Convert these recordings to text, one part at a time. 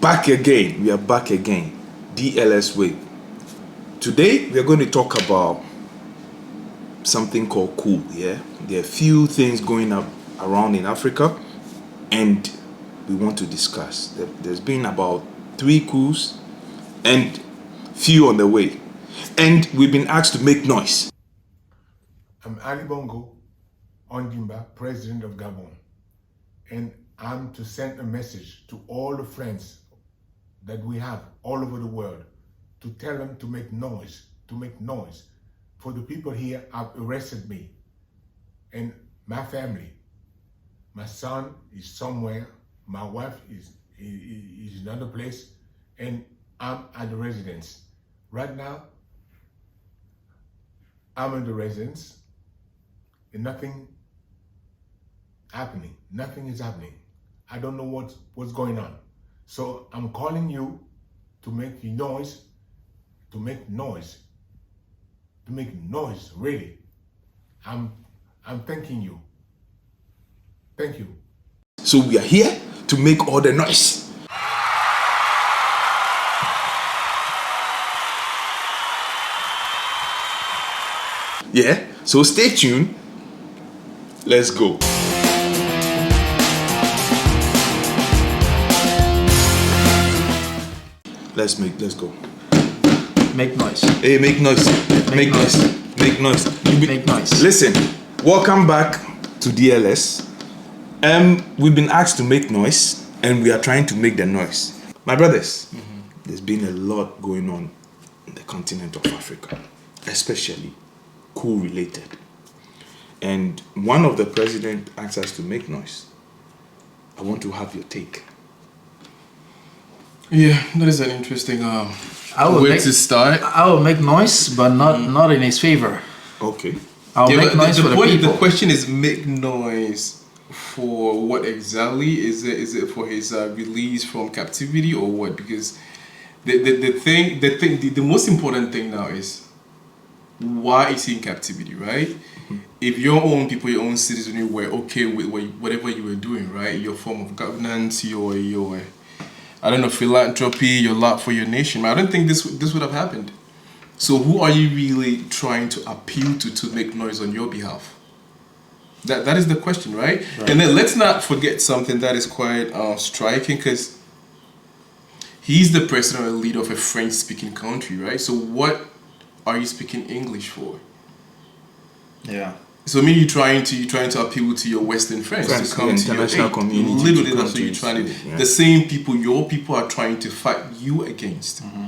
Back again. We are back again. DLS way. Today we are going to talk about something called Coup. Yeah, there are few things going up around in Africa, and we want to discuss. There's been about 3 coups, and few on the way, and we've been asked to make noise. I'm Ali Bongo Ondimba, President of Gabon, and I'm to send a message to all the friends that we have all over the world to tell them to make noise, For the people here have arrested me and my family. My son is somewhere, my wife is in another place, and I'm at the residence. Right now, I'm in the residence and nothing is happening. I don't know what's going on. So I'm calling you to make noise, really. I'm thanking you. Thank you. So we are here to make all the noise. Yeah, so stay tuned. Let's go. Let's go. Make noise. Hey, make noise. Make noise. Make noise. Make noise. Listen, welcome back to DLS. We've been asked to make noise, and we are trying to make the noise. My brothers, there's been a lot going on in the continent of Africa, especially coup related. And one of the president asked us to make noise. I want to have your take. Yeah, that is an interesting way to start. I will make noise, but not in his favor. Okay. I'll make noise for the people. The question is, make noise for what exactly? Is it for his release from captivity or what? Because the most important thing now is, why is he in captivity, right? Mm-hmm. If your own people, your own citizens were okay with whatever you were doing, right? Your form of governance, your I don't know, philanthropy, your lot for your nation. I don't think this would have happened. So who are you really trying to appeal to make noise on your behalf? That is the question, right? And then let's not forget something that is quite striking, because he's the president or leader of a French-speaking country, right? So what are you speaking English for? Yeah. So you're trying to appeal to your Western friends to come to your aid. Community. Literally, that's what you're trying to. Yeah. The same people, your people, are trying to fight you against. Mm-hmm.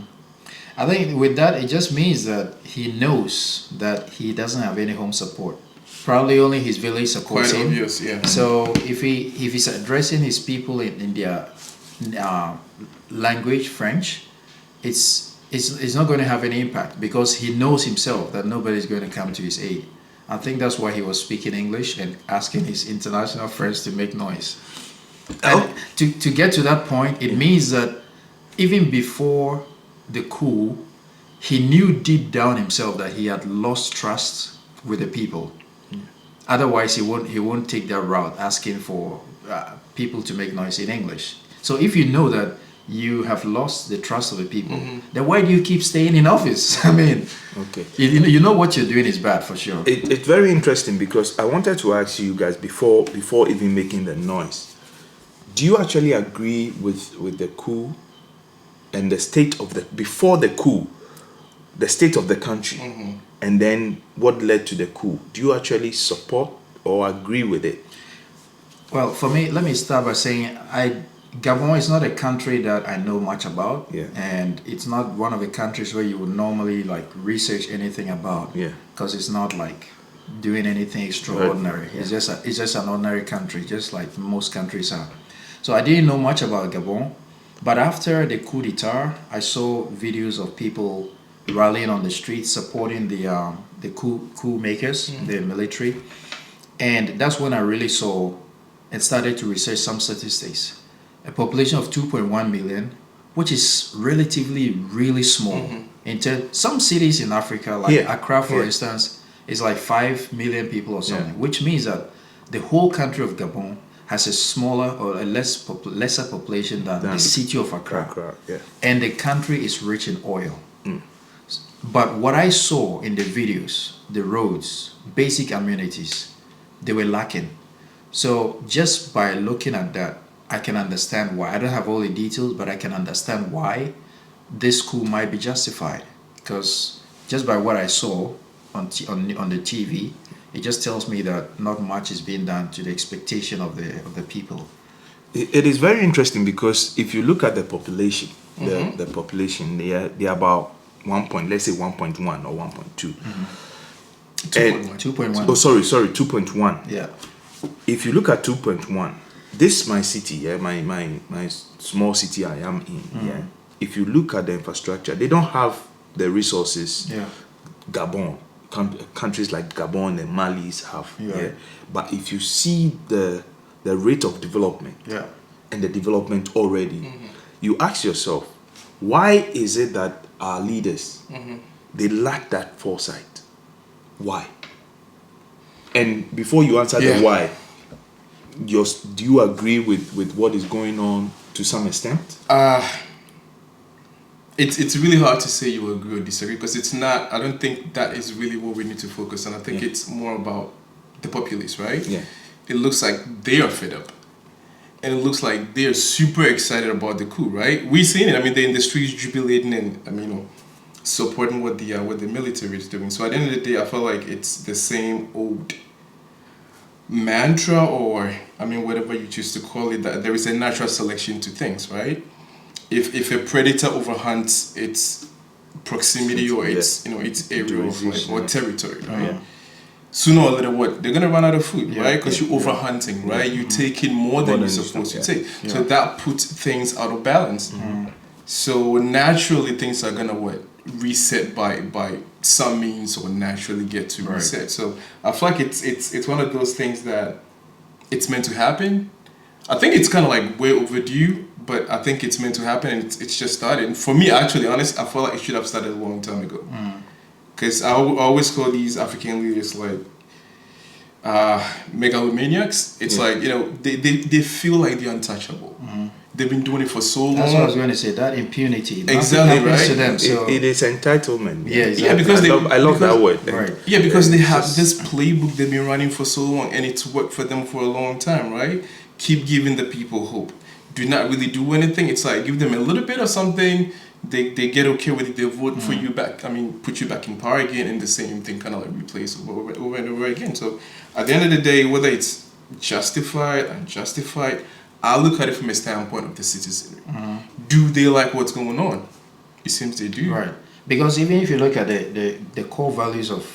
I think with that, it just means that he knows that he doesn't have any home support. Probably only his village supports him. Quite obvious, yeah. So if he's addressing his people in their language, French, it's not going to have any impact, because he knows himself that nobody's going to come to his aid. I think that's why he was speaking English and asking his international friends to make noise. And to get to that point, it means that even before the coup, he knew deep down himself that he had lost trust with the people. Otherwise, he won't take that route, asking for people to make noise in English. So if you know that you have lost the trust of the people, then why do you keep staying in office? I mean, okay, you know what you're doing is bad for sure. It's very interesting, because I wanted to ask you guys before even making the noise. Do you actually agree with the coup and the state of before the coup, the state of the country, and then what led to the coup? Do you actually support or agree with it? Well, for me, let me start by saying Gabon is not a country that I know much about, and it's not one of the countries where you would normally research anything about, because it's not doing anything extraordinary. Right. It's just an ordinary country, just like most countries are. So I didn't know much about Gabon, but after the coup d'etat, I saw videos of people rallying on the streets supporting the coup makers, the military, and that's when I really saw and started to research some statistics. A population of 2.1 million, which is relatively really small. Some cities in Africa, like Accra, for instance, is 5 million people or something, which means that the whole country of Gabon has a smaller or a lesser population than the city of Accra. And the country is rich in oil. But what I saw in the videos, the roads, basic amenities, they were lacking. So just by looking at that, I can understand why. I don't have all the details, but I can understand why this coup might be justified. Because just by what I saw on the TV, it just tells me that not much is being done to the expectation of the people. It is very interesting because if you look at the population, the population, they are about 1.1 or 1.2. 2.1. Oh, sorry, 2.1. Yeah. If you look at 2.1, this my city, my small city I am in. Yeah. If you look at the infrastructure, they don't have the resources. Yeah. Gabon, countries like Gabon and Mali's have. Yeah. But if you see the rate of development, and the development already, you ask yourself, why is it that our leaders they lack that foresight? Why? And before you answer the why, do you agree with what is going on to some extent? It's really hard to say you agree or disagree because it's not. I don't think that is really what we need to focus on. I think it's more about the populace, right? Yeah. It looks like they are fed up, and it looks like they are super excited about the coup, right? We've seen it. I mean, they're in the streets jubilating and supporting what the military is doing. So at the end of the day, I feel like it's the same old mantra, or whatever you choose to call it, that there is a natural selection to things, right? If a predator overhunts its proximity or its its area of or territory, right? Sooner or later, they're gonna run out of food, right? Because you're overhunting, right? You're taking more than you're supposed to take, so that puts things out of balance. So naturally, things are gonna reset by some means, or naturally get to reset. So I feel like it's one of those things that it's meant to happen. I think it's kind of like way overdue, but I think it's meant to happen, and it's just started. And for me, actually, honest, I feel like it should have started a long time ago. Because I always call these African leaders like megalomaniacs. It's like, they feel like they're untouchable. They've been doing it for so long. That's what I was going to say. That impunity. Exactly, right? To them, so. It is entitlement. Yeah, exactly. Yeah, because I love that word. Right. Yeah, because they have this playbook they've been running for so long, and it's worked for them for a long time, right? Keep giving the people hope. Do not really do anything. It's like give them a little bit of something. They get okay with it. They vote for you back. Put you back in power again, and the same thing kind of like replace over and over again. So at the end of the day, whether it's justified, unjustified, I look at it from a standpoint of the citizenry. Do they like what's going on? It seems they do. Right. Because even if you look at the core values of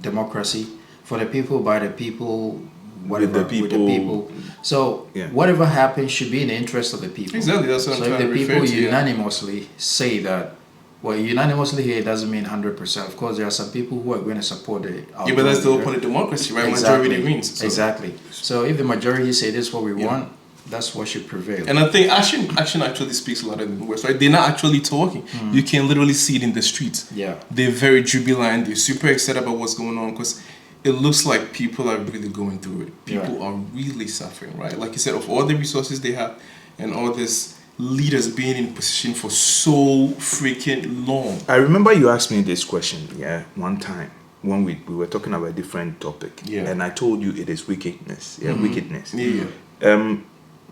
democracy, for the people, by the people, whatever, with the people. So whatever happens should be in the interest of the people. Exactly, that's what I'm trying to refer to. So if the people unanimously say that, well, unanimously here doesn't mean 100%. Of course, there are some people who are going to support it. Yeah, but that's the whole point of democracy, right? Exactly. Majority wins. So. Exactly. So if the majority say this is what we want, that's what should prevail. And I think action actually speaks a lot of the words, right? They're not actually talking. You can literally see it in the streets. Yeah. They're very jubilant. They're super excited about what's going on because it looks like people are really going through it. People are really suffering, right? Like you said, of all the resources they have and all this leaders being in position for so freaking long. I remember you asked me this question, one time when we were talking about a different topic. Yeah. And I told you it is wickedness. Wickedness. Yeah.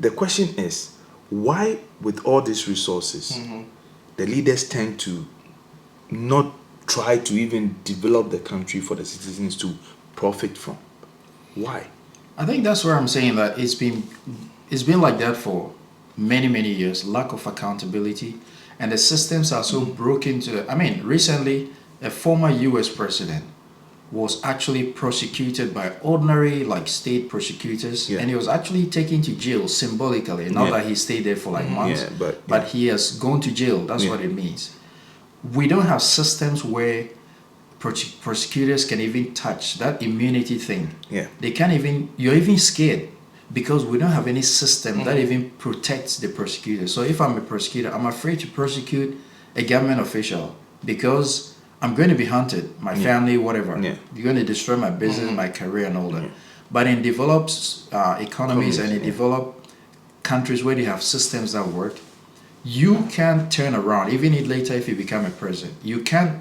The question is, why with all these resources, the leaders tend to not try to even develop the country for the citizens to profit from? Why? I think that's where I'm saying that it's been like that for many years. Lack of accountability, and the systems are so broken recently a former US president was actually prosecuted by ordinary state prosecutors, and he was actually taken to jail symbolically, not that he stayed there for months, but he has gone to jail. That's what it means. We don't have systems where prosecutors can even touch that immunity thing. They can't even, you're even scared because we don't have any system that even protects the prosecutor. So if I'm a prosecutor, I'm afraid to prosecute a government official because I'm going to be hunted, my family, whatever. You're going to destroy my business, my career and all that. But in developed economies and in developed countries where they have systems that work, you can't turn around, even if later if you become a president, you can't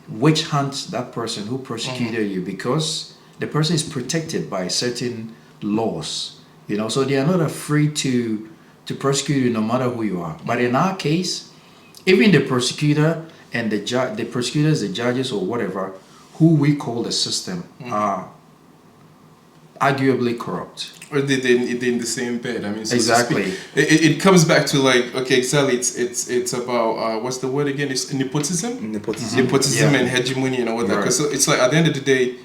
witch hunt that person who persecuted you, because the person is protected by certain laws, you know, so they are not free to persecute you no matter who you are. But in our case, even the prosecutor and the prosecutors, the judges or whatever, who we call the system, are arguably corrupt. Or they're in the same bed. I mean, so exactly. It comes back to like, okay, exactly. It's about what's the word again? It's nepotism. Nepotism and hegemony and all that. Because so it's like at the end of the day,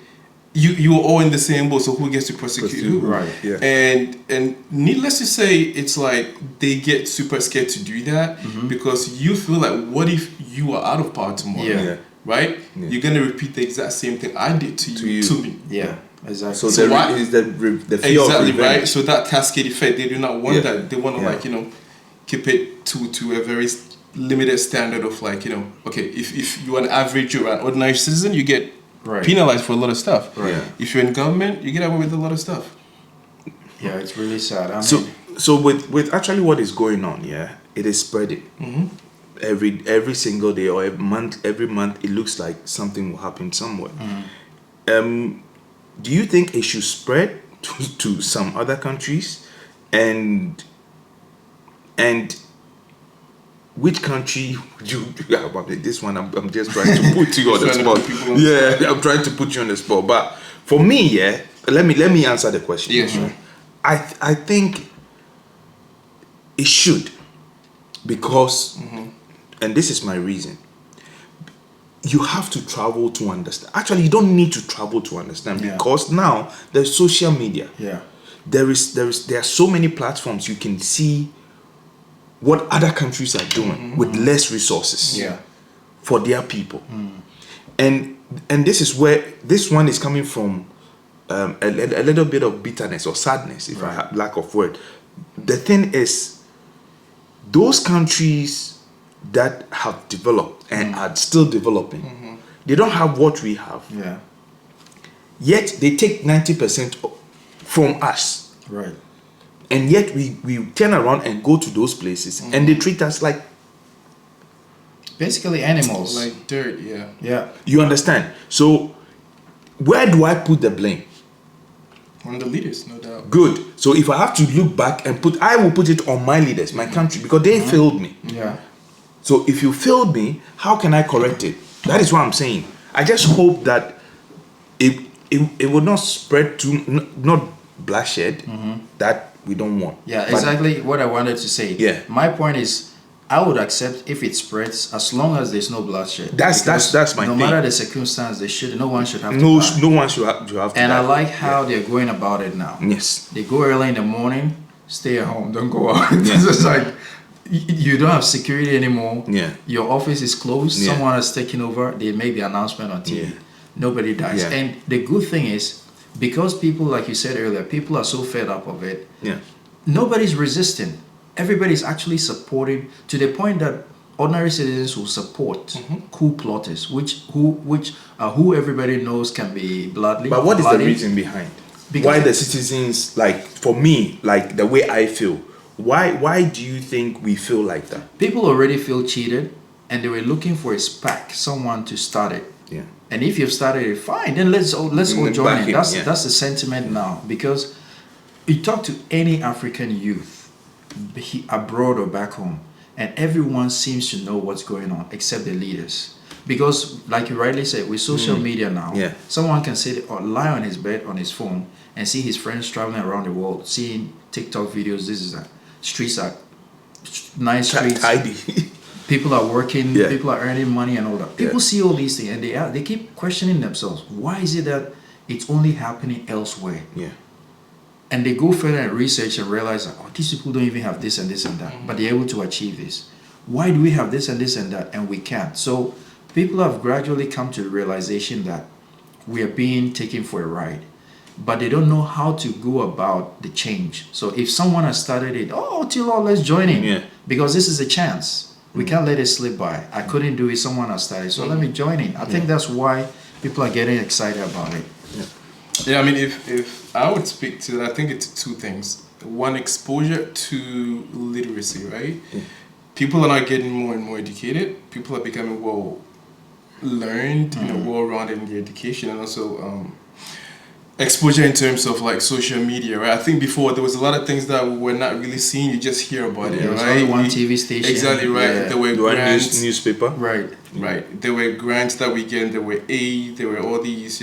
you are all in the same boat. So who gets to prosecute who? Right. Yeah. And needless to say, it's like they get super scared to do that because you feel like, what if you are out of power tomorrow? Yeah. Right? Yeah. You're gonna repeat the exact same thing I did to me. Yeah. Exactly. So why is the fear exactly of right? So that cascade effect, they do not want that. They want to Yeah. like, you know, keep it to a very limited standard of like, you know, okay, if you're an average or an ordinary citizen, you get penalized for a lot of stuff. Right. Yeah. If you're in government, you get away with a lot of stuff. Yeah, it's really sad. I So mean, so with actually what is going on, it is spreading. Every single day or every month, it looks like something will happen somewhere. Do you think it should spread to some other countries, and which country would you? This one, I'm just trying to put you on the spot. Yeah, I'm trying to put you on the spot. But for me, let me answer the question. Yeah, sure. I think it should, because, and this is my reason. You have to travel to understand. Actually, you don't need to travel to understand, because now there's social media. Yeah. There are so many platforms you can see what other countries are doing with less resources for their people. And this is where this one is coming from, a little bit of bitterness or sadness, if I have lack of word. The thing is, those countries that have developed and are still developing, they don't have what we have. Yeah. Yet they take 90% from us. Right. And yet we turn around and go to those places and they treat us like basically animals. Like dirt, Yeah. You understand? So where do I put the blame? On the leaders, no doubt. Good. So if I have to look back and I will put it on my leaders, my country, because they failed me. Yeah. So if you failed me, how can I correct it? That is what I'm saying. I just hope that it will not spread to not bloodshed that we don't want. Yeah, exactly what I wanted to say. Yeah. My point is, I would accept if it spreads as long as there's no bloodshed. That's my thing. No matter the circumstance, no one should have to die. No one should have to And die. I like how they're going about it now. Yes. They go early in the morning, stay at home, don't go out. It's just like you don't have security anymore. Yeah. Your office is closed. Yeah. Someone has taken over. They make the announcement on TV. Yeah. Nobody dies. Yeah. And the good thing is, because people, like you said earlier, people are so fed up of it. Yeah. Nobody's resisting. Everybody's actually supporting, to the point that ordinary citizens will support coup plotters, who everybody knows can be bloody. But what is the reason behind? Because why the citizens, like, for me, like the way I feel, why do you think we feel like that? People already feel cheated, and they were looking for a SPAC, someone to start it. Yeah. And if you've started it, fine, then let's all join in. That's the sentiment now. Because you talk to any African youth, abroad or back home, and everyone seems to know what's going on except the leaders. Because, like you rightly said, with social media now, someone can sit or lie on his bed on his phone and see his friends traveling around the world, seeing TikTok videos. This is that streets are nice streets. Tidy. People are working, people are earning money and all that. People see all these things and they keep questioning themselves. Why is it that it's only happening elsewhere? Yeah. And they go further and research and realize that, these people don't even have this and this and that, but they're able to achieve this. Why do we have this and this and that and we can't? So people have gradually come to the realization that we are being taken for a ride, but they don't know how to go about the change. So if someone has started it, Tilo, let's join in. Yeah. Because this is a chance. We can't let it slip by. I couldn't do it, someone has started, so let me join in. I think that's why people are getting excited about it. Yeah. Yeah, I mean, if I would speak to that, I think it's two things. One, exposure to literacy, right? People are not getting more and more educated. People are becoming well learned, well-rounded in their education, and also exposure in terms of like social media, right? I think before there was a lot of things that we were not really seeing. You just hear about it, There was right? only one TV station. Exactly right. Yeah. There were grants, newspaper. Right. right? There were grants that we get. There were aid. There were all these,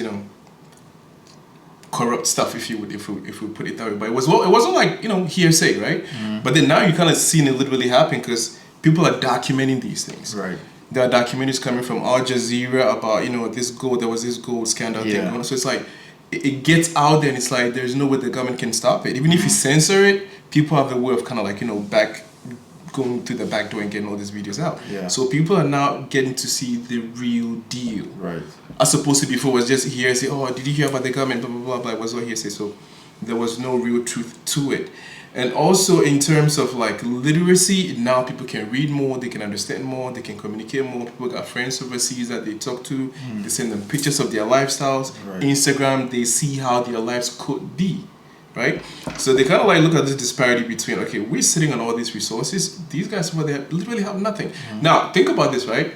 corrupt stuff, if we put it that way. But it wasn't like hearsay, right? But then now you kind of seeing it literally happen because people are documenting these things. Right. There are documentaries coming from Al Jazeera about there was this gold scandal thing going on. So it's like it gets out there and it's like there's no way the government can stop it. Even if you censor it, people have the way of kind of like going through the back door and getting all these videos out. Yeah. So people are now getting to see the real deal. Right. As opposed to before was just hearsay. Oh, did you hear about the government? Blah blah blah blah. It was all hearsay. So there was no real truth to it. And also in terms of like literacy, now people can read more, they can understand more, they can communicate more. People got friends overseas that they talk to, they send them pictures of their lifestyles. Right. Instagram, they see how their lives could be, right? So they kind of like look at this disparity between, okay, we're sitting on all these resources, these guys over there literally have nothing. Now, think about this, right?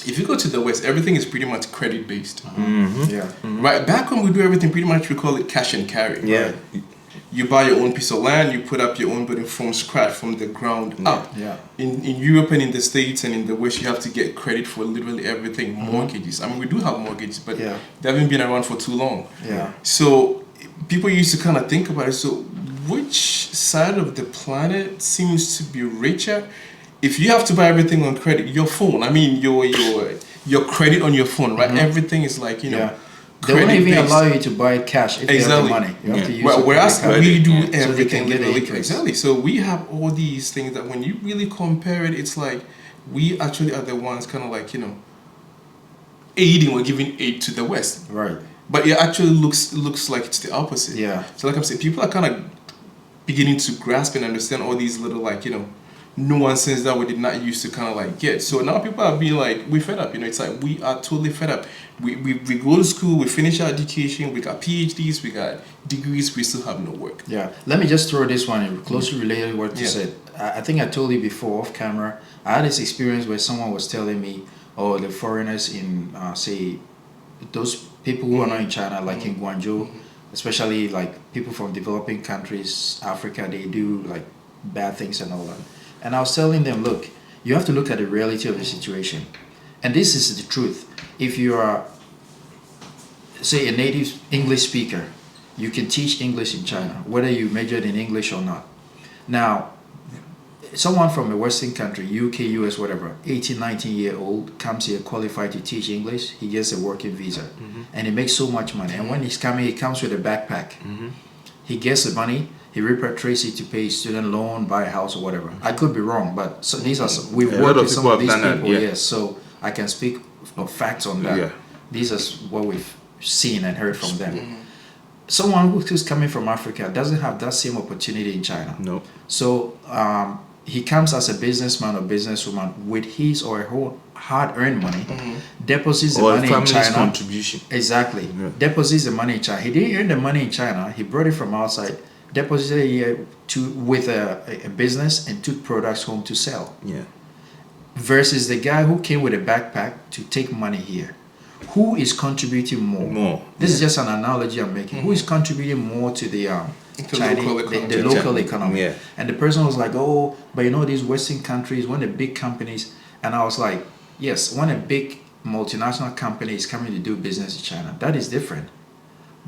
If you go to the West, everything is pretty much credit based. Yeah. Right? Back when we do everything, pretty much we call it cash and carry. Yeah. Right? You buy your own piece of land, you put up your own building from scratch, from the ground up. Yeah. In Europe and in the States and in the West, you have to get credit for literally everything. Mortgages. I mean, we do have mortgages, but they haven't been around for too long. Yeah. So people used to kind of think about it. So which side of the planet seems to be richer? If you have to buy everything on credit, your phone, I mean, your credit on your phone, right? Everything is like, They won't even allow you to buy cash if you have the money. You have to use whereas we do everything so legally. Exactly. So we have all these things that when you really compare it, it's like we actually are the ones kind of like, aiding or giving aid to the West. Right. But it actually looks like it's the opposite. Yeah. So like I'm saying, people are kind of beginning to grasp and understand all these little like, nuances that we did not used to kind of like get. So now people are being like, we're fed up. It's like we are totally fed up. We go to school, we finish our education, we got PhDs, we got degrees, we still have no work. Yeah. Let me just throw this one in closely related to what you said. I think I told you before off camera. I had this experience where someone was telling me, oh, the foreigners in say those people who are not in China, like in Guangzhou, especially like people from developing countries, Africa, they do like bad things and all that. And I was telling them, look, you have to look at the reality of the situation. And this is the truth. If you are, say, a native English speaker, you can teach English in China, whether you majored in English or not. Now, someone from a Western country, UK, US, whatever, 18, 19-year-old, comes here qualified to teach English, he gets a working visa. And he makes so much money. And when he's coming, he comes with a backpack. He gets the money, he repatriates it to pay his student loan, buy a house or whatever. I could be wrong, but so these are we've worked with some of these people, yes. So I can speak of facts on that. These are what we've seen and heard from them. Someone who's coming from Africa doesn't have that same opportunity in China. No. So he comes as a businessman or businesswoman with his or her hard-earned money, deposits the money in China. Contribution. Exactly. Yeah. Deposits the money in China. He didn't earn the money in China. He brought it from outside, deposited it here with a business and took products home to sell. Yeah. Versus the guy who came with a backpack to take money here. Who is contributing more? This is just an analogy I'm making. Who is contributing more to the local economy? Yeah. And the person was like, oh, but these Western countries, one of the big companies. And I was like, yes, when a big multinational company is coming to do business in China, that is different.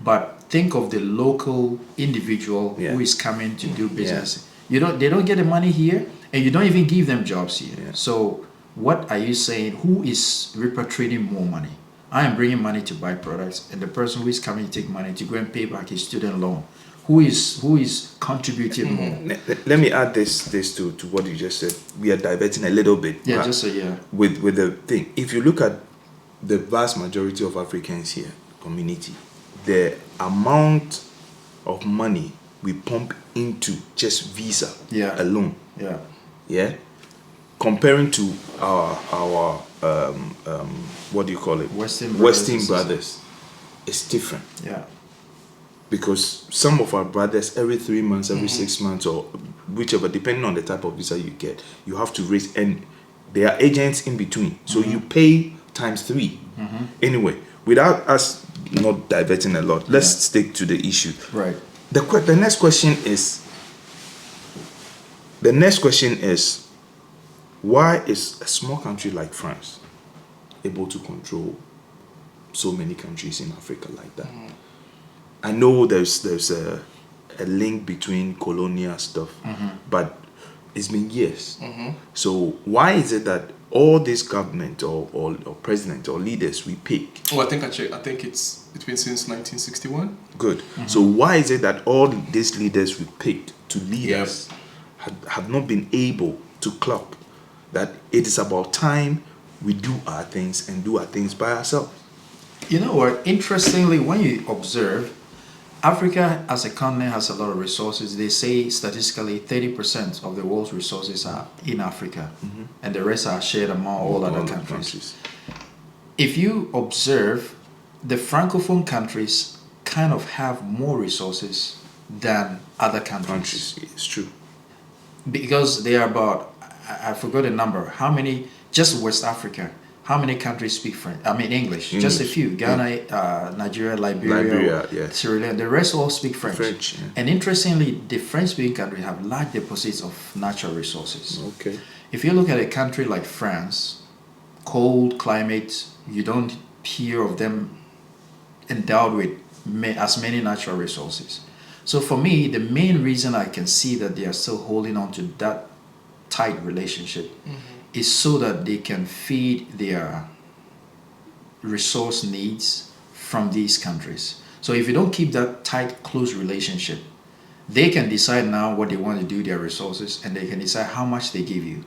But think of the local individual who is coming to do business. They don't get the money here, and you don't even give them jobs here. Yeah. So what are you saying? Who is repatriating more money? I am bringing money to buy products, and the person who is coming to take money to go and pay back his student loan, who is contributing more? Let me add this to what you just said. We are diverting a little bit. Yeah, just so yeah. With the thing, if you look at the vast majority of Africans here, community, the amount of money we pump into just visa alone. Yeah. Comparing to our what do you call it? Western brothers, it's different. Yeah. because some of our brothers, every 3 months, every 6 months, or whichever, depending on the type of visa you get, you have to raise, and there are agents in between. So you pay times 3. Anyway, without us not diverting a lot, let's stick to the issue. Right. The next question is, why is a small country like France able to control so many countries in Africa like that? I know there's a link between colonial stuff, but it's been years. So why is it that all this government or president or leaders we pick? Oh, I think it's been since 1961. Good. So why is it that all these leaders we picked to lead us have not been able to clock that it is about time we do our things and do our things by ourselves? You know what? Interestingly, when you observe, Africa as a continent has a lot of resources. They say statistically 30% of the world's resources are in Africa, and the rest are shared among all other countries. If you observe, the Francophone countries kind of have more resources than other countries. It's true. Because they are about, I forgot the number, how many, just West Africa, how many countries speak French? I mean English. Just a few. Ghana, Nigeria, Liberia, Sierra Leone. The rest all speak French. And interestingly, the French-speaking countries have large deposits of natural resources. Okay. If you look at a country like France, cold climate, you don't hear of them endowed with as many natural resources. So for me, the main reason I can see that they are still holding on to that tight relationship is so that they can feed their resource needs from these countries. So if you don't keep that tight, close relationship, they can decide now what they want to do with their resources, and they can decide how much they give you.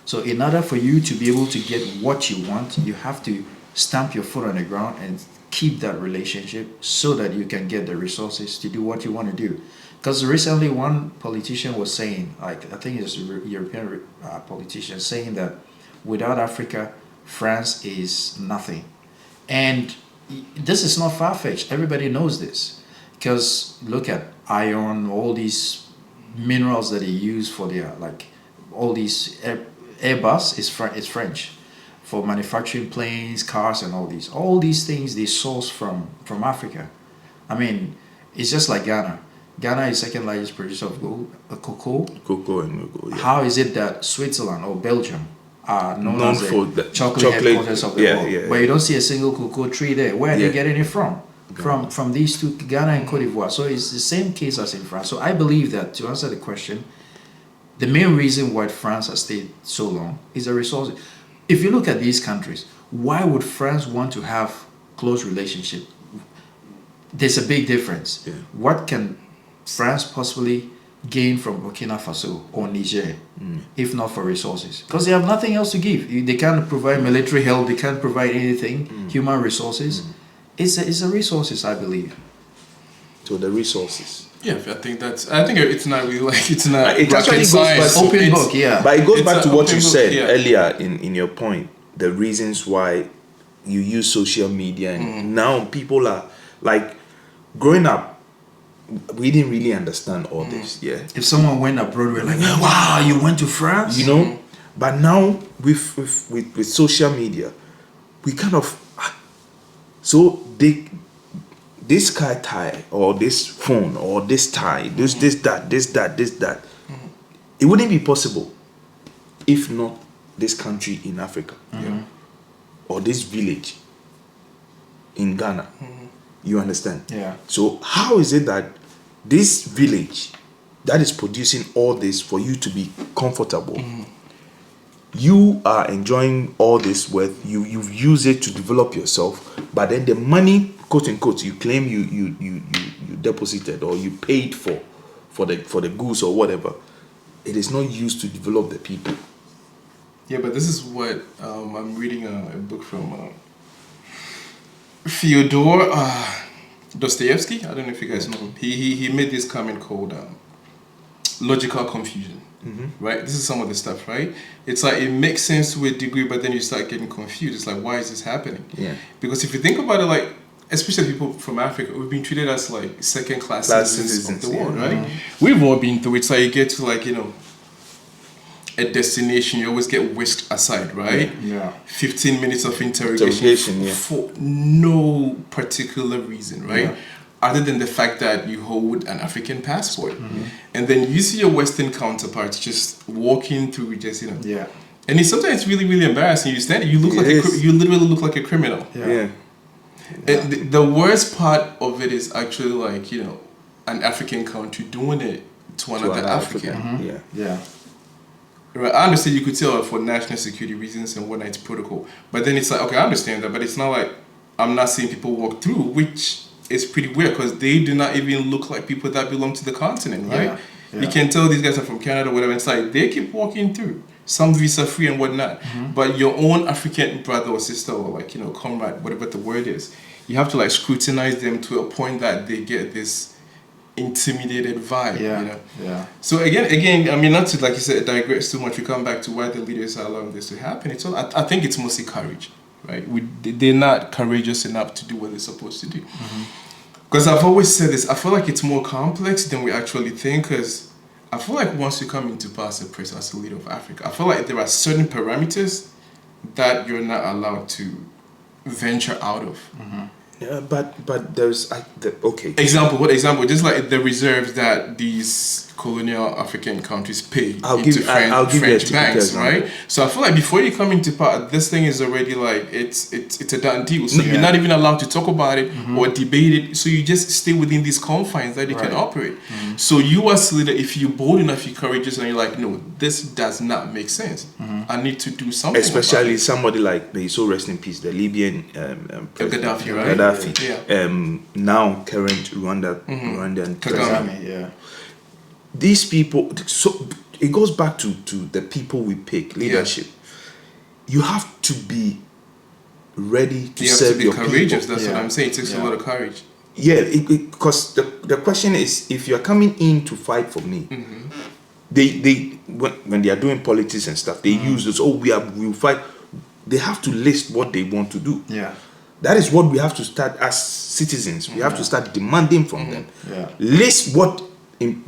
So in order for you to be able to get what you want, you have to stamp your foot on the ground and keep that relationship so that you can get the resources to do what you want to do. Because recently one politician was saying, like I think it's a European politician, saying that without Africa, France is nothing. And this is not far-fetched. Everybody knows this. Because look at iron, all these minerals that they use for their, like all these, Airbus is French. For manufacturing planes, cars, and all these things they source from Africa. I mean, it's just like Ghana. Ghana is second largest producer of cocoa. Cocoa and cocoa. Yeah. How is it that Switzerland or Belgium are known as the chocolate headquarters of the world? But you don't see a single cocoa tree there. Where are they getting it from? From these two, Ghana and Cote d'Ivoire. So it's the same case as in France. So I believe that, to answer the question, the main reason why France has stayed so long is the resources. If you look at these countries, why would France want to have close relationship? There's a big difference. What can France possibly gain from Burkina Faso or Niger if not for resources? Because they have nothing else to give. They can't provide military help. They can't provide anything. Human resources. It's a resources, I believe. So the resources. Yeah, I think it's not really like it's not. It actually goes back open book, yeah. But it goes back to what you said earlier in your point. The reasons why you use social media, and now people are like, growing up, we didn't really understand all this. Yeah. If someone went abroad, we're like, wow, you went to France? You know. But now with social media, we kind of this car tie or this phone or this tie, this that. It wouldn't be possible if not this country in Africa or this village in Ghana. You understand? Yeah. So how is it that this village that is producing all this for you to be comfortable, you are enjoying all this wealth, you've used it to develop yourself, but then the money, quote unquote, you claim you deposited or you paid for the goods or whatever, it is not used to develop the people. Yeah, but this is what I'm reading a book from Fyodor Dostoevsky. I don't know if you guys know him. He made this comment called logical confusion. Right? This is some of the stuff, right? It's like it makes sense to a degree, but then you start getting confused. It's like, why is this happening? Yeah. Because if you think about it, like especially people from Africa, we've been treated as like second-class Class citizens of the citizens, world, yeah. right? We've all been through it. So you get to like, you know, a destination, you always get whisked aside, right? Yeah. 15 minutes of interrogation yeah. for no particular reason, right? Yeah. Other than the fact that you hold an African passport. And then you see your Western counterparts just walking through, just, you know. Yeah. And it's sometimes really, really embarrassing. You stand, you look like you literally look like a criminal. Yeah. And the worst part of it is actually like, you know, an African country doing it to another African. Yeah. Yeah. Right, I understand you could tell for national security reasons and whatnot, it's protocol. But then it's like, okay, I understand that, but it's not like I'm not seeing people walk through, which is pretty weird because they do not even look like people that belong to the continent, right? Yeah, yeah. You can tell these guys are from Canada or whatever. It's like they keep walking through, some visa free and whatnot. But your own African brother or sister or like, you know, comrade, whatever the word is, you have to like scrutinize them to a point that they get this intimidated vibe, Yeah. you know? Yeah. So again, I mean, not to, like you said, digress too much. We come back to why the leaders are allowing this to happen. It's all, I think it's mostly courage, right? They're not courageous enough to do what they're supposed to do. Because I've always said this, I feel like it's more complex than we actually think. Because I feel like once you come into power as a president, as a leader of Africa, I feel like there are certain parameters that you're not allowed to venture out of. Yeah, but there's okay. What example? Just like the reserves that these colonial African countries pay I'll into give you a French typical banks, example. right? So I feel like before you come into power, this thing is already like it's a done deal. So you're not even allowed to talk about it or debate it. So you just stay within these confines that you can operate. So you as leader, if you're bold enough, you're courageous, and you're like, no, this does not make sense. I need to do something. Especially somebody like, may he so rest in peace, the Libyan president, Gaddafi, right? Gaddafi. Yeah. Now current Rwandan president. Kagame, yeah. These people, so it goes back to the people we pick, leadership. You have to be ready to You have serve to be your courageous. people. That's what I'm saying. It takes a lot of courage. Yeah, because the question is, if you're coming in to fight for me, they when they are doing politics and stuff, they use this. We'll fight. They have to list what they want to do. Yeah. That is what we have to start as citizens. We have to start demanding from them. Yeah. List what,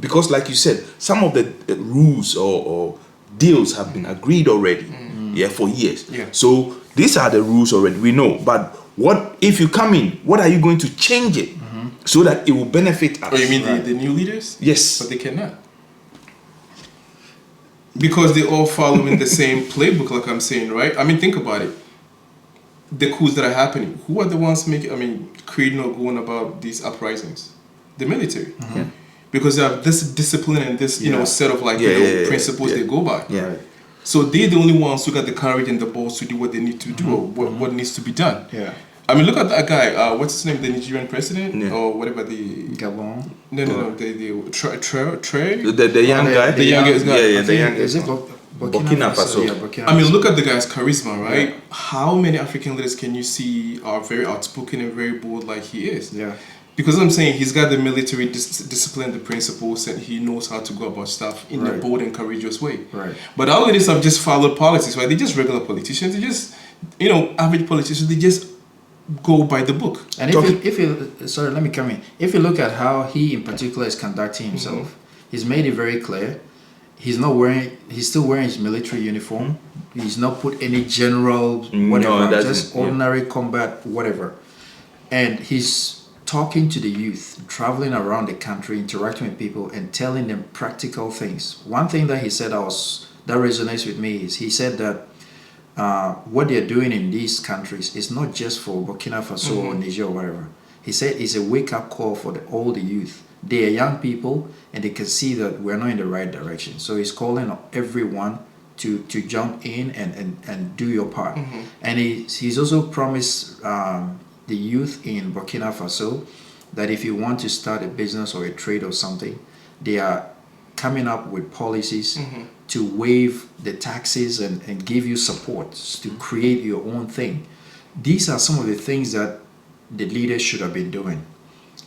because like you said, some of the rules or deals have been agreed already. Yeah, for years. Yeah. So these are the rules already. We know. But what if you come in? What are you going to change it so that it will benefit us? Oh, you mean the new leaders? Yes. But they cannot. Because they all follow in the same playbook, like I'm saying, right? I mean, think about it. The coups that are happening, who are the ones creating or going about these uprisings? The military. Because they have this discipline and this, set of principles they go by. Yeah. So they're the only ones who got the courage and the balls to do what they need to do or what needs to be done. Yeah. I mean, look at that guy. What's his name? The Nigerian president or whatever the Gabon. No. The Trey. The young guy. The youngest guy. Yeah, the youngest. Is it Burkina Faso. Yeah, Burkina I mean, look at the guy's charisma, right? Yeah. How many African leaders can you see are very outspoken and very bold like he is? Yeah. Because I'm saying he's got the military discipline, the principles, and he knows how to go about stuff in a bold and courageous way. Right. But all of this have just followed politics, right? They're just regular politicians. They just, average politicians. They just go by the book. And if you sorry, let me come in. If you look at how he in particular is conducting himself, he's made it very clear. He's still wearing his military uniform. He's not put any general whatever, just ordinary combat whatever. And he's talking to the youth, traveling around the country, interacting with people and telling them practical things. One thing that he said that resonates with me is he said that what they're doing in these countries is not just for Burkina Faso or Niger or whatever. He said it's a wake-up call for all the youth. They are young people and they can see that we're not in the right direction. So he's calling on everyone to jump in and do your part. And he's also promised the youth in Burkina Faso that if you want to start a business or a trade or something, they are coming up with policies to waive the taxes and give you support to create your own thing. These are some of the things that the leaders should have been doing.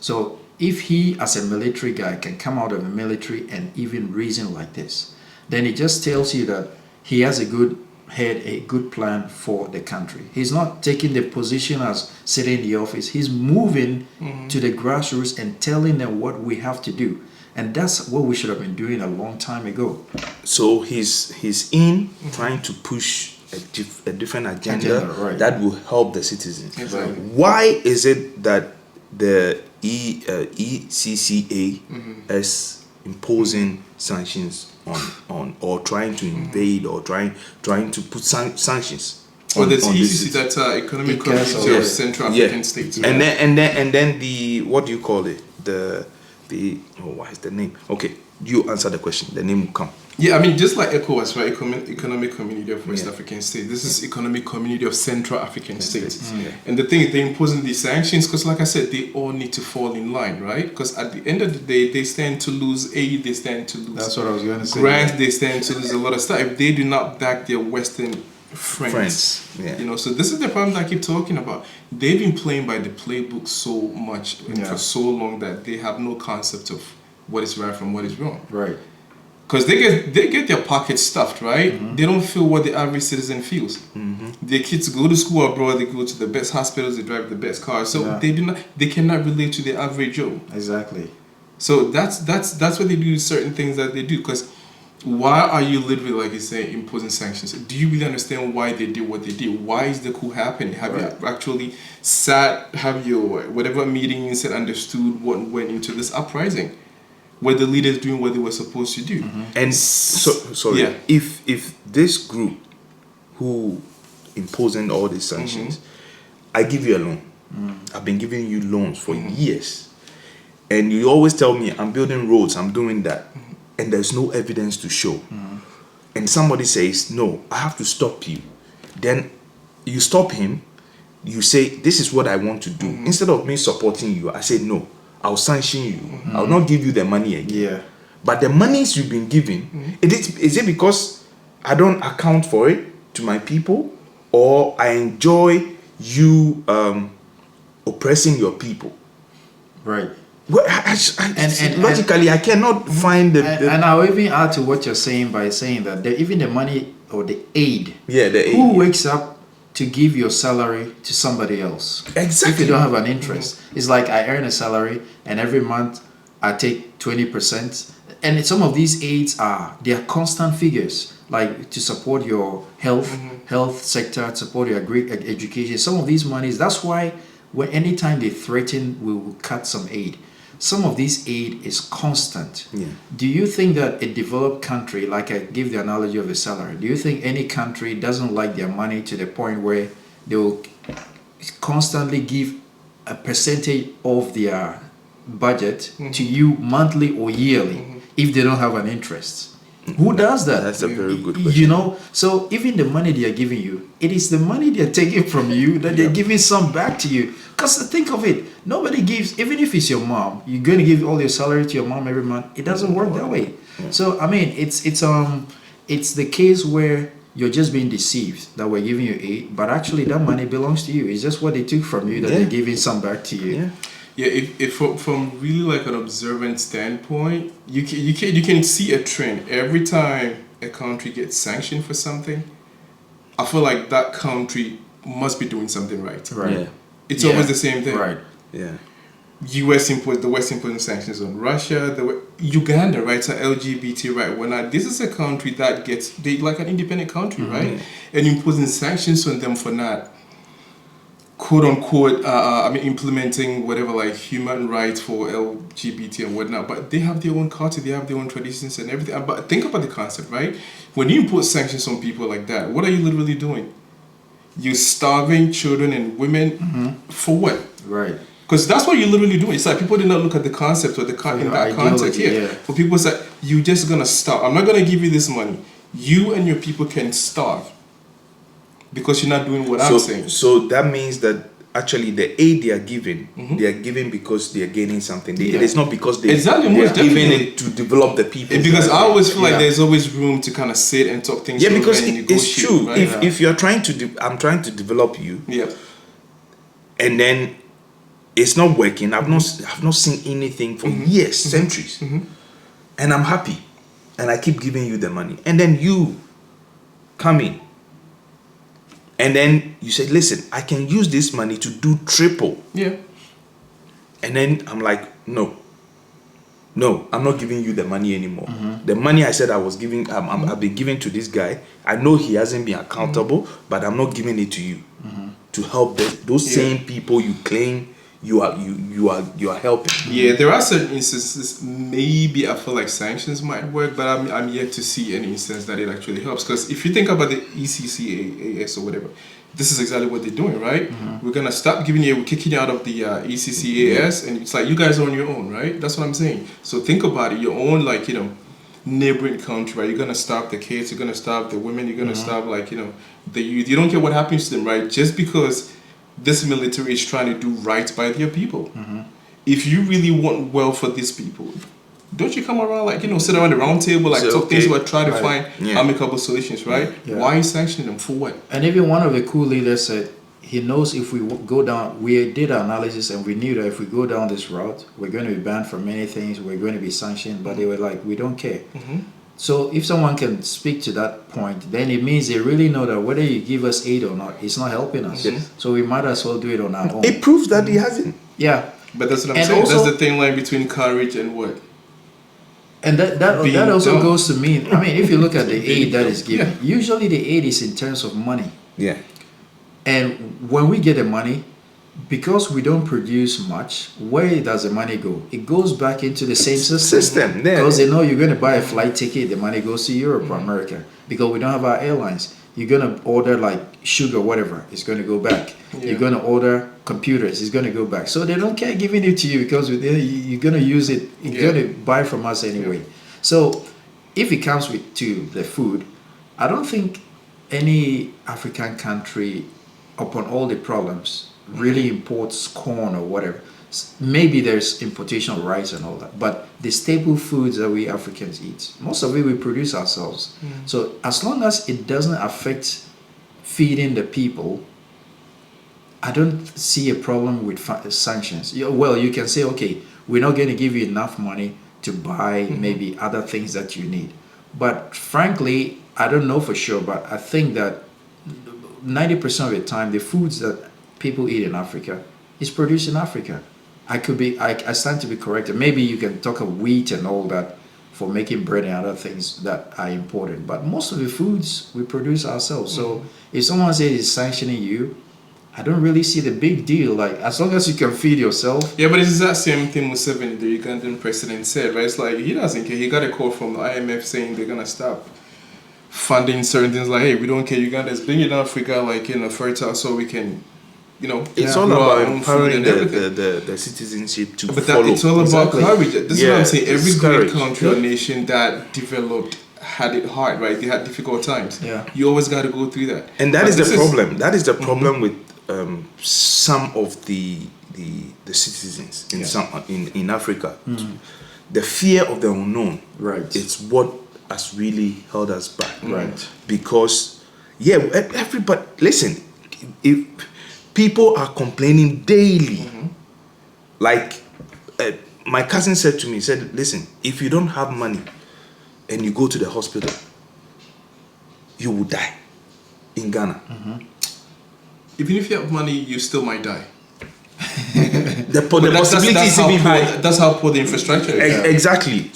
So if he, as a military guy, can come out of the military and even reason like this, then it just tells you that he has a good had a good plan for the country. He's not taking the position as sitting in the office. He's moving to the grassroots and telling them what we have to do. And that's what we should have been doing a long time ago. So he's in trying to push a different agenda, right, that will help the citizens. Exactly. Why is it that the ECCA is imposing sanctions on or trying to invade or trying to put sanctions? Well, there's on ECC, that's Economic Community of Central African States. And then the, what do you call it? What is the name? Okay, you answer the question. The name will come. Yeah, I mean, just like ECOWAS, right? Economic Community of West African States. This is Economic Community of Central African States. And the thing is, they're imposing these sanctions because, like I said, they all need to fall in line, right? Because at the end of the day, they stand to lose aid, they stand to lose. That's what I was going to say. Grants, they stand to lose a lot of stuff if they do not back their Western friends. You know, so this is the problem that I keep talking about. They've been playing by the playbook so much and for so long that they have no concept of what is right from what is wrong. Right. Because they get their pockets stuffed, right? They don't feel what the average citizen feels. Their kids go to school abroad, they go to the best hospitals, they drive the best cars. So they cannot relate to the average Joe. Exactly. So that's what they do, certain things that they do. Because why are you literally, like you say, imposing sanctions? Do you really understand why they did what they did? Why is the coup happening? Have you actually sat, have your whatever meetings and understood what went into this uprising? Were the leaders doing what they were supposed to do? And if this group who imposing all these sanctions, I give you a loan. I've been giving you loans for years, and you always tell me I'm building roads, I'm doing that, and there's no evidence to show. And somebody says, no, I have to stop you. Then you stop him, you say, this is what I want to do. Instead of me supporting you, I say, no, I'll sanction you. I'll not give you the money again. But the monies you've been giving, is it because I don't account for it to my people, or I enjoy you oppressing your people? Right. Well, logically, I cannot find the... And I'll even add to what you're saying by saying that even the money or the aid, the aid, who wakes up to give your salary to somebody else? Exactly. If you don't have an interest. It's like I earn a salary and every month I take 20%. And some of these aids they are constant figures, like to support your health sector, to support your education. Some of these monies, that's why anytime they threaten, we will cut some aid. Some of this aid is constant. Do you think that a developed country, like I give the analogy of a salary, do you think any country doesn't like their money to the point where they will constantly give a percentage of their budget to you monthly or yearly if they don't have an interest? Who does that? That's a very good question. You know, so even the money they are giving you, it is the money they are taking from you that they're giving some back to you. Because think of it, nobody gives, even if it's your mom, you're going to give all your salary to your mom every month. It doesn't work that way. So I mean, it's the case where you're just being deceived that we're giving you aid, but actually that money belongs to you. It's just what they took from you that they're giving some back to you. If from really like an observant standpoint, you can see a trend. Every time a country gets sanctioned for something, I feel like that country must be doing something right. It's always the same thing. The West imposing sanctions on Russia, Uganda, right? So LGBT, right? This is a country that they like an independent country, right? And imposing sanctions on them for not, quote unquote, implementing whatever, like human rights for LGBT and whatnot. But they have their own culture, they have their own traditions and everything. But think about the concept, right? When you impose sanctions on people like that, what are you literally doing? You're starving children and women for what? Right. Because that's what you're literally doing. It's like people did not look at the concept or in that context here. For people, it's like, you're just going to starve. I'm not going to give you this money. You and your people can starve because you're not doing what I'm saying. So that means that actually the aid they are giving because they are gaining something. It's not because they are giving it to develop the people. Because I always feel like there's always room to kind of sit and talk things over because and it's true. Right? If you're trying to, I'm trying to develop you, and then it's not working. I've not seen anything for years, centuries, and I'm happy, and I keep giving you the money, and then you come in And then you said, listen, I can use this money to do triple. Yeah. And then I'm like, no, I'm not giving you the money anymore. The money I said I was giving, I've been giving to this guy. I know he hasn't been accountable, but I'm not giving it to you to help those same people you claim you are helping. Yeah, there are certain instances. Maybe I feel like sanctions might work, but I'm yet to see any instance that it actually helps. Because if you think about the ECCAS or whatever, this is exactly what they're doing, right? We're gonna stop giving you, we're kicking you out of the ECCAS, and it's like you guys are on your own, right? That's what I'm saying. So think about it, your own, like, you know, neighboring country, right? You're gonna stop the kids, you're gonna stop the women, you're gonna stop, like, you know, the youth. You don't care what happens to them, right? Just because this military is trying to do right by their people. If you really want well for these people, don't you come around, like, you know, sit around the round table, like, talk things about, try to find amicable solutions, right? Why are you sanctioning them? For what? And even one of the Coup leaders said he knows if we go down, we did our analysis and we knew that if we go down this route, we're going to be banned from many things, we're going to be sanctioned, but they were like, we don't care. So if someone can speak to that point, then it means they really know that whether you give us aid or not, it's not helping us. So we might as well do it on our own. It proves that he hasn't. Yeah. But that's what I'm saying. That's the thin line between courage and what? And that also goes to mean, I mean, if you look at the aid that is given, usually the aid is in terms of money. Yeah. And when we get the money, because we don't produce much, where does the money go? It goes back into the same system. Because they know you're going to buy a flight ticket, the money goes to Europe or America. Because we don't have our airlines. You're going to order like sugar, whatever, it's going to go back. You're going to order computers, it's going to go back. So they don't care giving it to you because you're going to use it, you're going to buy from us anyway. So if it comes to the food, I don't think any African country, upon all the problems, really imports corn or whatever. Maybe there's importation of rice and all that, but the staple foods that we Africans eat, most of it we produce ourselves. So as long as it doesn't affect feeding the people, I don't see a problem with sanctions. Well, you can say, okay, we're not going to give you enough money to buy maybe other things that you need. But frankly, I don't know for sure, but I think that 90% of the time, the foods that people eat in Africa is produced in Africa. I stand to be corrected. Maybe you can talk of wheat and all that for making bread and other things that are imported. But most of the foods we produce ourselves. So if someone says it's sanctioning you, I don't really see the big deal. Like, as long as you can feed yourself. Yeah, but it's that same thing with Museveni, the Ugandan president, said, right? It's like, he doesn't care. He got a call from the IMF saying they're going to stop funding certain things. Like, hey, we don't care. Uganda's big in Africa, like, you know, fertile, so we can, you know, it's all about empowering the citizenship to follow. It's all about courage. This is what I'm saying. Every great country or nation that developed had it hard, right? They had difficult times. You always got to go through that. And that is the problem. That is the problem with some of the citizens in Africa. The fear of the unknown. Right. It's what has really held us back. Right. Because everybody, listen, if people are complaining daily, like my cousin said to me, he said, listen, if you don't have money and you go to the hospital, you will die in Ghana. Even if you have money, you still might die. The possibility is even high. That's how poor the infrastructure is. Exactly.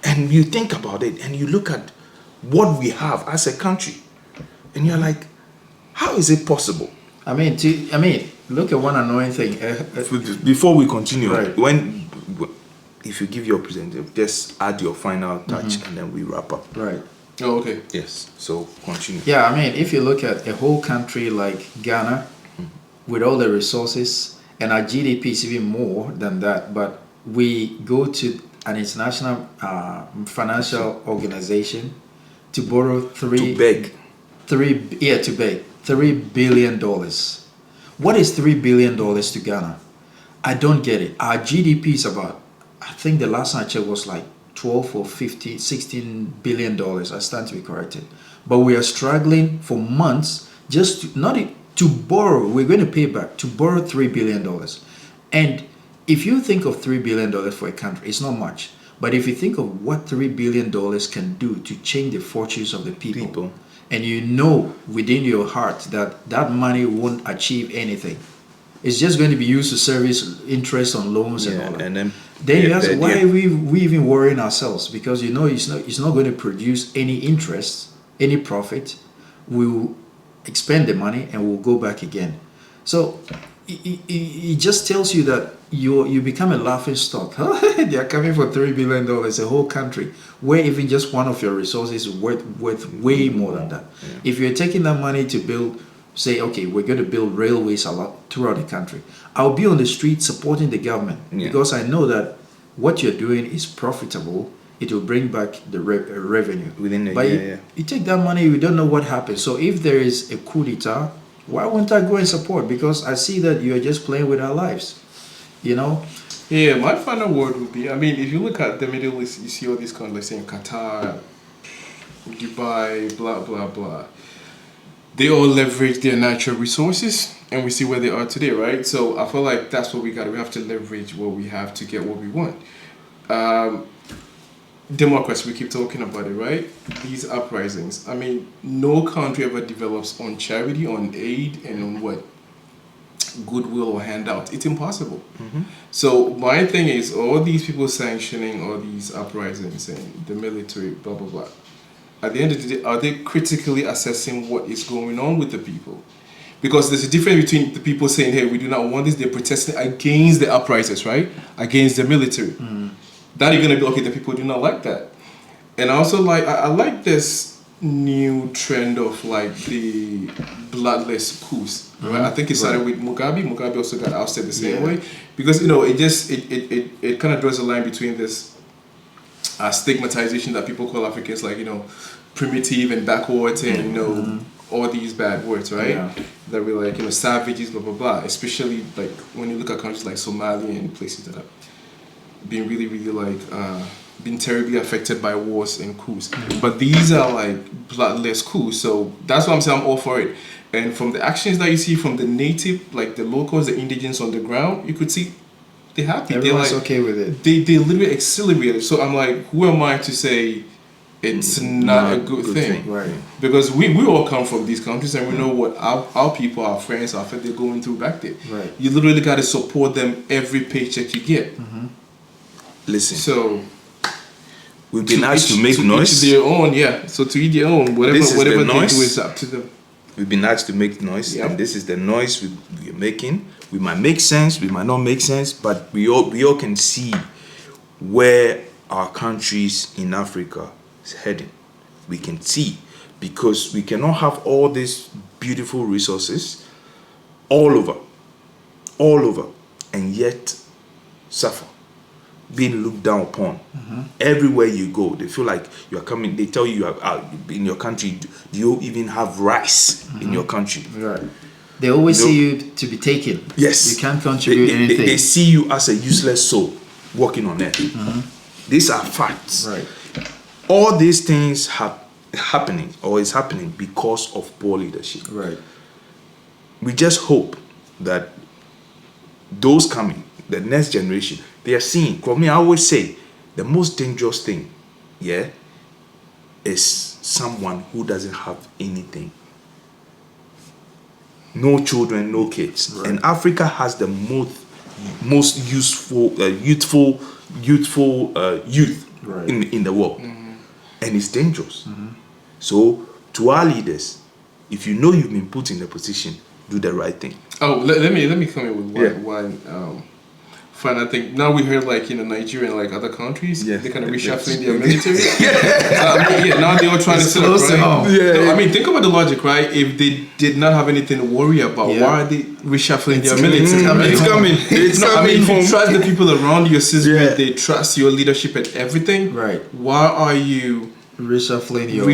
And you think about it, and you look at what we have as a country, and you're like, how is it possible? I mean, look at one annoying thing. Before we continue, right. If you give your presentation, just add your final touch, and then we wrap up. Right. Oh, okay. Yes. So continue. Yeah, I mean, if you look at a whole country like Ghana, with all the resources, and our GDP is even more than that, but we go to an international financial organization to borrow $3 billion. What is $3 billion to Ghana? I don't get it. Our GDP is about, I think the last time I checked was like 12 or 15, $16 billion. I stand to be corrected. But we are struggling for months just to borrow. We're going to pay back to borrow $3 billion. And if you think of $3 billion for a country, it's not much. But if you think of what $3 billion can do to change the fortunes of the people. and you know within your heart that that money won't achieve anything. It's just going to be used to service interest on loans and all that. And then you ask, why are we even worrying ourselves? Because you know it's not going to produce any interest, any profit. We'll expend the money and we'll go back again. So it just tells you that you become a laughing stock. They are coming for $3 billion, a whole country, where even just one of your resources is worth way more than that. Yeah. If you're taking that money to build, say, okay, we're going to build railways a lot throughout the country, I'll be on the street supporting the government because I know that what you're doing is profitable. It will bring back the revenue within the but year. You take that money, we don't know what happens. So if there is a coup d'etat, why won't I go and support? Because I see that you're just playing with our lives, you know. Yeah, my final word would be, I mean, if you look at the Middle East, you see all these countries like saying Qatar, Dubai, blah blah blah. They all leverage their natural resources, and we see where they are today, right? So I feel like that's what we got. We have to leverage what we have to get what we want. Democracy, we keep talking about it, right? These uprisings. I mean, no country ever develops on charity, on aid, and on what? Goodwill or handout. It's impossible. Mm-hmm. So my thing is, all these people sanctioning all these uprisings and the military, blah, blah, blah. At the end of the day, are they critically assessing what is going on with the people? Because there's a difference between the people saying, hey, we do not want this, they're protesting against the uprisers, right? Against the military. Mm. That you're going to be, okay, the people do not like that. And also, like, I like this new trend of, like, the bloodless coups, right? Mm-hmm. I think it started with Mugabe. Mugabe also got ousted the same way. Because, you know, it kind of draws a line between this stigmatization that people call Africans, like, you know, primitive and backwards and, you know, all these bad words, right? Yeah. That we're like, you know, savages, blah, blah, blah. Especially, like, when you look at countries like Somalia and places that have been really, really, like, been terribly affected by wars and coups. Mm-hmm. But these are, like, bloodless coups. So that's why I'm saying I'm all for it. And from the actions that you see from the native, like, the locals, the indigenous on the ground, you could see they're happy. Everyone's they're like, okay with it. They literally accelerated. So I'm like, who am I to say it's not a good thing? Right. Because we all come from these countries and we know what our people, our friends, our family, they're going through back there. Right. You literally got to support them every paycheck you get. Mm-hmm. Listen. So we've been asked to make noise. To each their own, yeah. So to each their own, whatever they do is up to them. We've been asked to make noise, and this is the noise we're making. We might make sense, we might not make sense, but we all can see where our countries in Africa is heading. We can see, because we cannot have all these beautiful resources all over, and yet suffer, being looked down upon. Mm-hmm. Everywhere you go, they feel like you are coming. They tell you in your country, do you even have rice in your country? Right. They always see you to be taken. Yes. You can't contribute anything. They see you as a useless soul walking on earth. Mm-hmm. These are facts. Right. All these things happening or is happening because of poor leadership. Right. We just hope that those coming, the next generation, they are seeing. For me, I always say the most dangerous thing, is someone who doesn't have anything. No children, no kids. Right. And Africa has the most youthful youth right. in the world. Mm-hmm. And it's dangerous. Mm-hmm. So to our leaders, if you know you've been put in a position, do the right thing. Oh, let me come in with one final thing. Now we heard, like, you know, Nigeria and like other countries, they're kind of reshuffling their military. Now they're all trying to set up, right? No, I mean, think about the logic, right? If they did not have anything to worry about, why are they reshuffling their military? It's coming. I mean, if you trust the people around your system, they trust your leadership and everything. Right. Why are you reshuffling your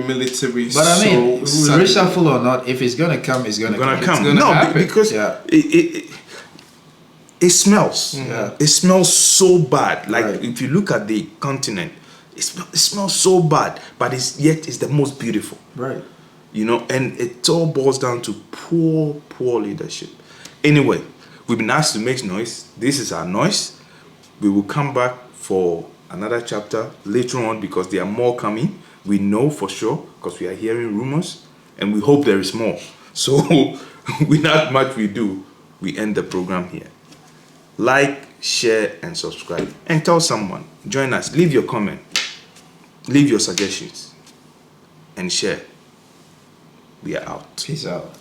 military? But I mean, reshuffle or not, if it's gonna come, it's gonna come. It's gonna happen. Because it smells. Yeah. It smells so bad. Like if you look at the continent, it smells so bad, but yet it's the most beautiful. Right. You know, and it all boils down to poor leadership. Anyway, we've been asked to make noise. This is our noise. We will come back for another chapter later on because there are more coming. We know for sure because we are hearing rumors, and we hope there is more. So, without much we do, we end the program here. Like, share, and subscribe. And tell someone. Join us. Leave your comment. Leave your suggestions. And share. We are out. Peace out.